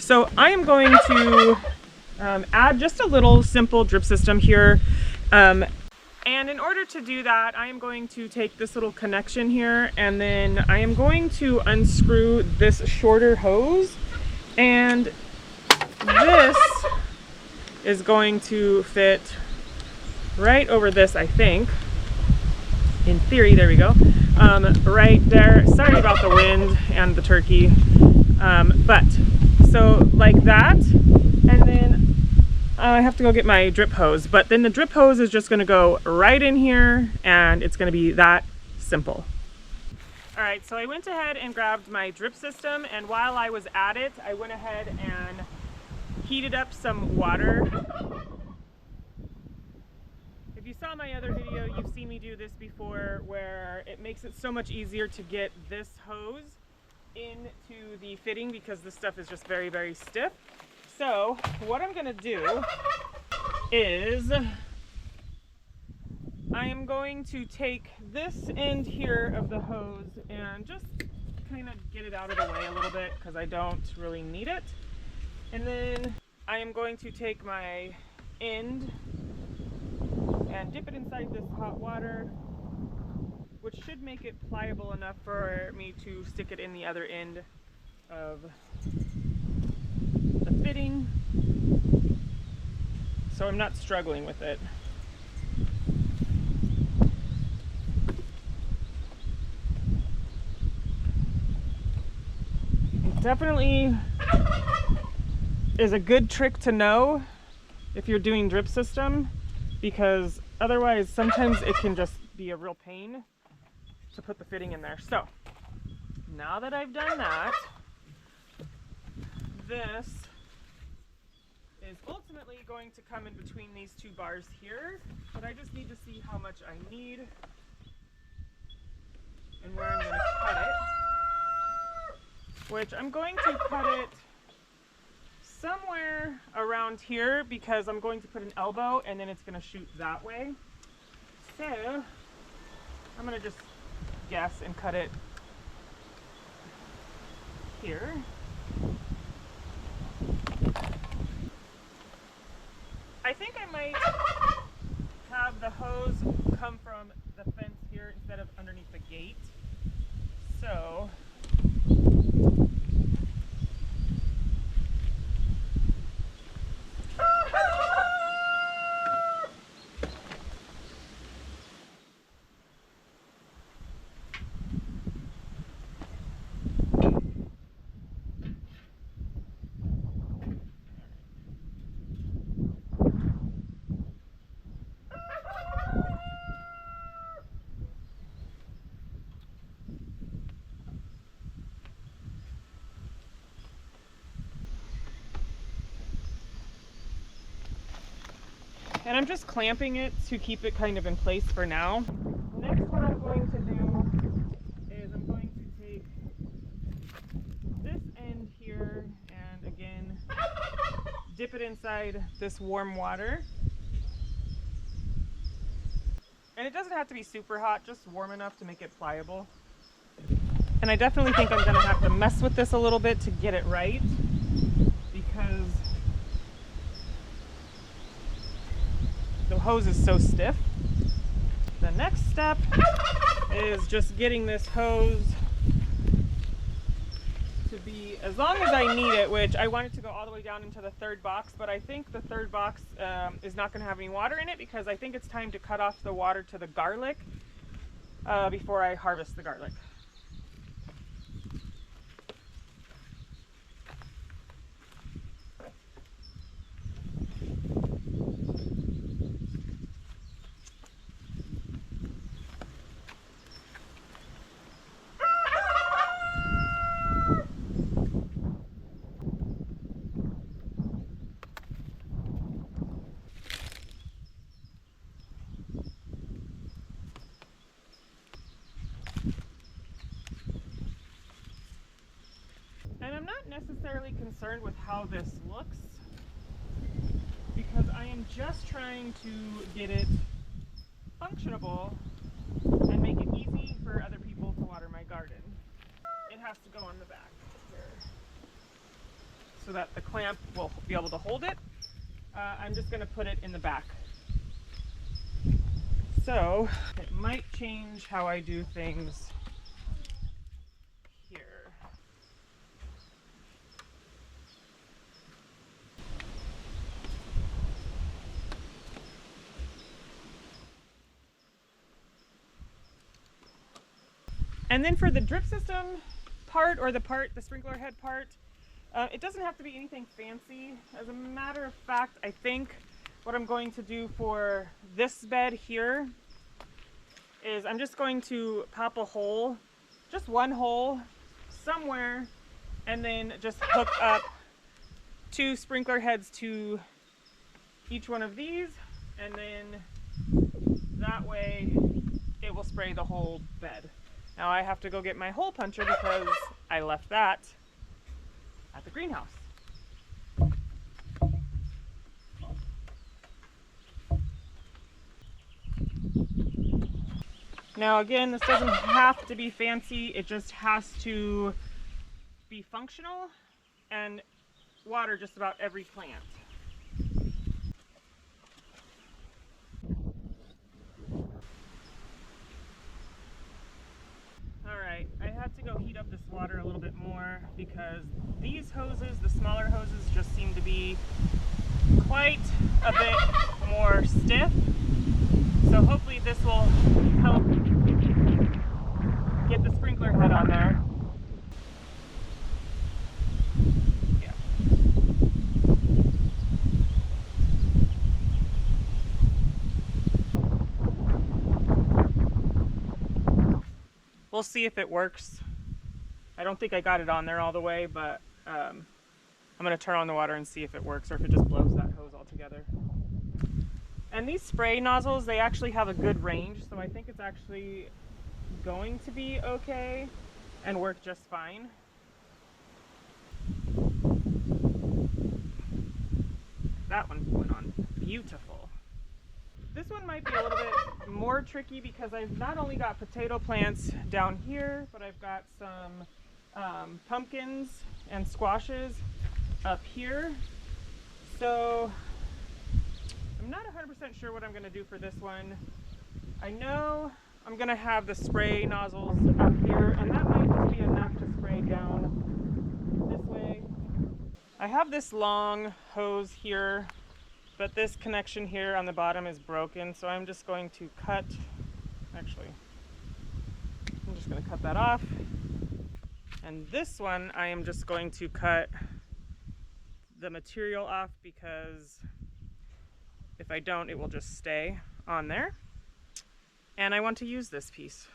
So I am going to add just a little simple drip system here. And in order to do that, I am going to take this little connection here, and then I am going to unscrew this shorter hose, and this is going to fit right over this, I think. In theory, there we go. Right there. Sorry about the wind and the turkey. But so like that, and then I have to go get my drip hose, but then the drip hose is just going to go right in here, and it's going to be that simple. All right, so I went ahead and grabbed my drip system, and while I was at it, I went ahead and heated up some water. If you saw my other video, you've seen me do this before, where it makes it so much easier to get this hose into the fitting because this stuff is just very, very stiff. So what I'm gonna do is I am going to take this end here of the hose and just kind of get it out of the way a little bit because I don't really need it. And then I am going to take my end and dip it inside this hot water, which should make it pliable enough for me to stick it in the other end of the fitting, so I'm not struggling with it. It definitely is a good trick to know if you're doing drip system, because otherwise sometimes it can just be a real pain to put the fitting in there. So now that I've done that, this is ultimately going to come in between these two bars here, but I just need to see how much I need and where I'm going to cut it, which I'm going to cut it somewhere around here because I'm going to put an elbow and then it's going to shoot that way. So I'm going to just guess and cut it here. I think I might have the hose come from the fence here instead of underneath the gate. So and I'm just clamping it to keep it kind of in place for now. Next, what I'm going to do is I'm going to take this end here and again dip it inside this warm water. And it doesn't have to be super hot, just warm enough to make it pliable. And I definitely think I'm gonna have to mess with this a little bit to get it right, because the hose is so stiff. The next step is just getting this hose to be as long as I need it, which I want it to go all the way down into the third box, but I think the third box is not going to have any water in it because I think it's time to cut off the water to the garlic before I harvest the garlic. And I'm not necessarily concerned with how this looks, because I am just trying to get it functionable and make it easy for other people to water my garden. It has to go on the back here. so that the clamp will be able to hold it, I'm just going to put it in the back. So it might change how I do things here. And then for the drip system part, or the sprinkler head part, it doesn't have to be anything fancy. As a matter of fact, I think what I'm going to do for this bed here is I'm just going to pop a hole, just one hole somewhere, and then just hook up 2 sprinkler heads to each one of these, and then that way it will spray the whole bed. Now I have to go get my hole puncher because I left that at the greenhouse. Now again, this doesn't have to be fancy, it just has to be functional and water just about every plant. Alright, I had to go heat up this water a little bit more because these hoses, the smaller hoses, just seem to be quite a bit more stiff. So hopefully this will help get the sprinkler head on there. Yeah. We'll see if it works. I don't think I got it on there all the way, but I'm going to turn on the water and see if it works, or if it just blows that hose altogether. And these spray nozzles, they actually have a good range, so I think it's actually going to be okay and work just fine. That one went on beautiful. This one might be a little bit more tricky because I've not only got potato plants down here, but I've got some pumpkins and squashes up here. So I'm not 100% sure what I'm going to do for this one. I know I'm going to have the spray nozzles up here, and that might just be enough to spray down this way. I have this long hose here, but this connection here on the bottom is broken, so I'm just going to cut, actually, I'm just going to cut that off. And this one, I am just going to cut the material off because if I don't, it will just stay on there. And I want to use this piece.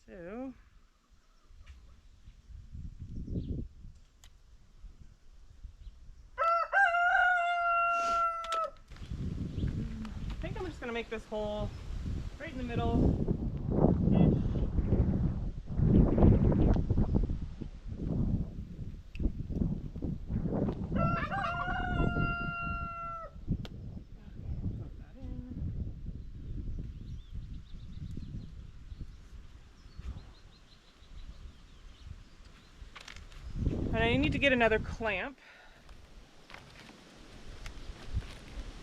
So, I think I'm just going to make this hole right in the middle. And I need to get another clamp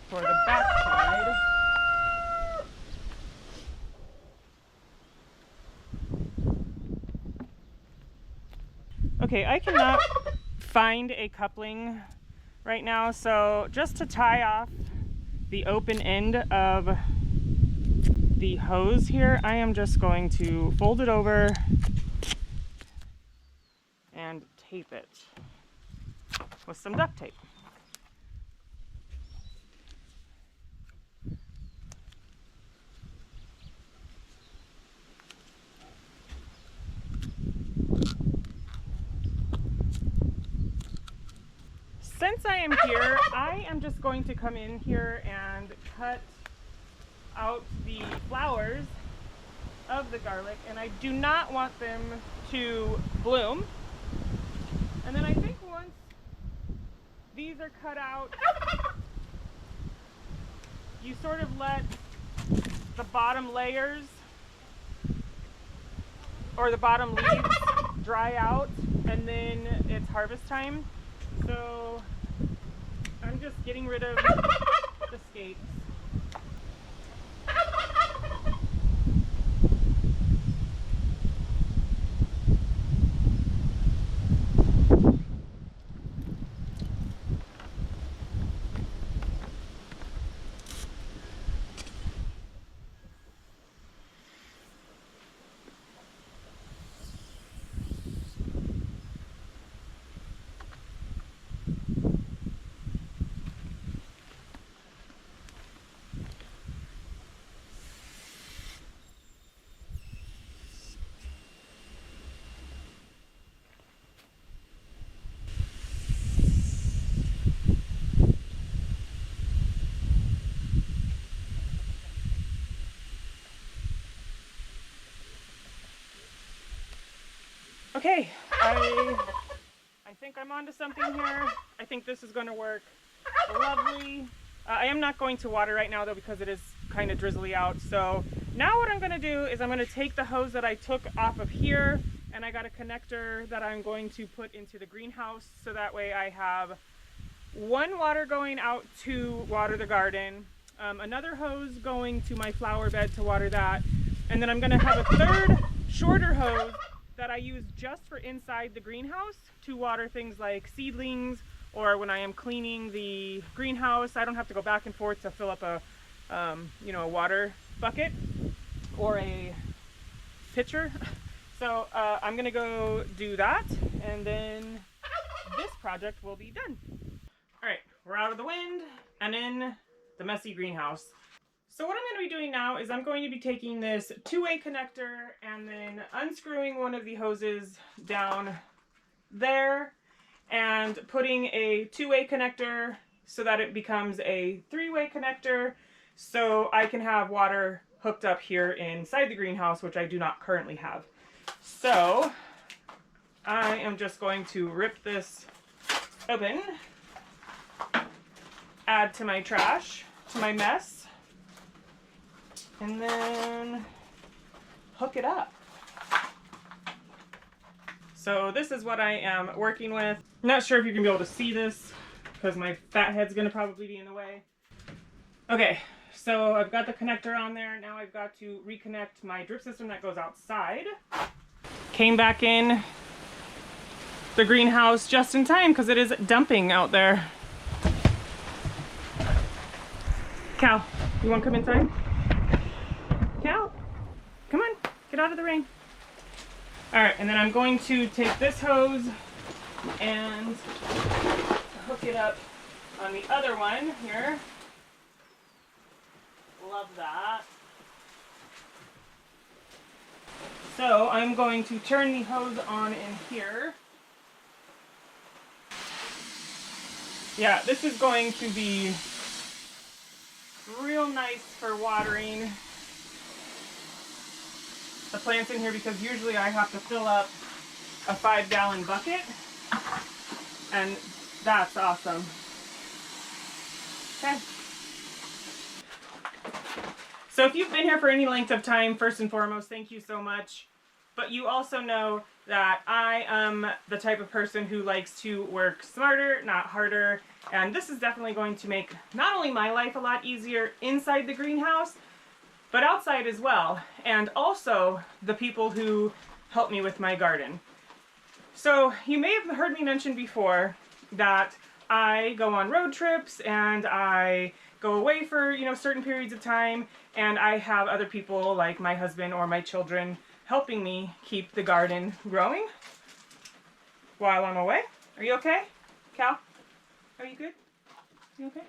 for the back side. Okay, I cannot find a coupling right now, so just to tie off the open end of the hose here, I am just going to fold it over and tape it with some duct tape. Since I am here, I am just going to come in here and cut out the flowers of the garlic, and I do not want them to bloom. And then I think once these are cut out, you sort of let the bottom layers or the bottom leaves dry out, and then it's harvest time. So I'm just getting rid of the scapes. Okay, I think I'm onto something here. I think this is going to work lovely. I am not going to water right now though because it is kind of drizzly out. So now what I'm going to do is I'm going to take the hose that I took off of here, and I got a connector that I'm going to put into the greenhouse, so that way I have one water going out to water the garden, another hose going to my flower bed to water that, and then I'm going to have a third shorter hose that I use just for inside the greenhouse to water things like seedlings, or when I am cleaning the greenhouse, I don't have to go back and forth to fill up a water bucket or a pitcher. So I'm gonna go do that, and then this project will be done. All right, we're out of the wind and in the messy greenhouse. So what I'm going to be doing now is I'm going to be taking this two-way connector and then unscrewing one of the hoses down there and putting a two-way connector so that it becomes a three-way connector, so I can have water hooked up here inside the greenhouse, which I do not currently have. So I am just going to rip this open, add to my trash, to my mess, and then hook it up. So this is what I am working with. I'm not sure if you're gonna be able to see this because my fat head's gonna probably be in the way. Okay, so I've got the connector on there. Now I've got to reconnect my drip system that goes outside. Came back in the greenhouse just in time because it is dumping out there. Cal, you wanna come inside? Cal, come on, get out of the rain. All right, and then I'm going to take this hose and hook it up on the other one here. Love that. So I'm going to turn the hose on in here. Yeah, this is going to be real nice for watering the plants in here, because usually I have to fill up a 5-gallon bucket, and that's awesome. Okay. So if you've been here for any length of time, first and foremost, thank you so much. But you also know that I am the type of person who likes to work smarter, not harder. And this is definitely going to make not only my life a lot easier inside the greenhouse, but outside as well, and also the people who help me with my garden. So you may have heard me mention before that I go on road trips and I go away for, certain periods of time, and I have other people like my husband or my children helping me keep the garden growing while I'm away. Are you okay? Cal? Are you good? You okay?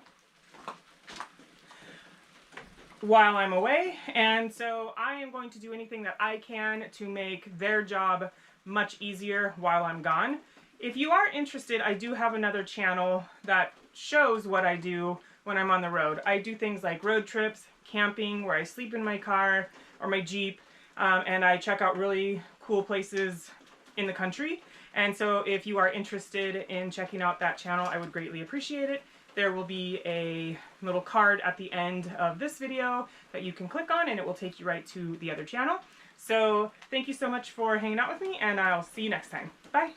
While I'm away, and so I am going to do anything that I can to make their job much easier while I'm gone. If you are interested, I do have another channel that shows what I do when I'm on the road. I do things like road trips, camping, where I sleep in my car or my Jeep, and I check out really cool places in the country. And so if you are interested in checking out that channel, I would greatly appreciate it. There will be a little card at the end of this video that you can click on, and it will take you right to the other channel. So thank you so much for hanging out with me, and I'll see you next time. Bye.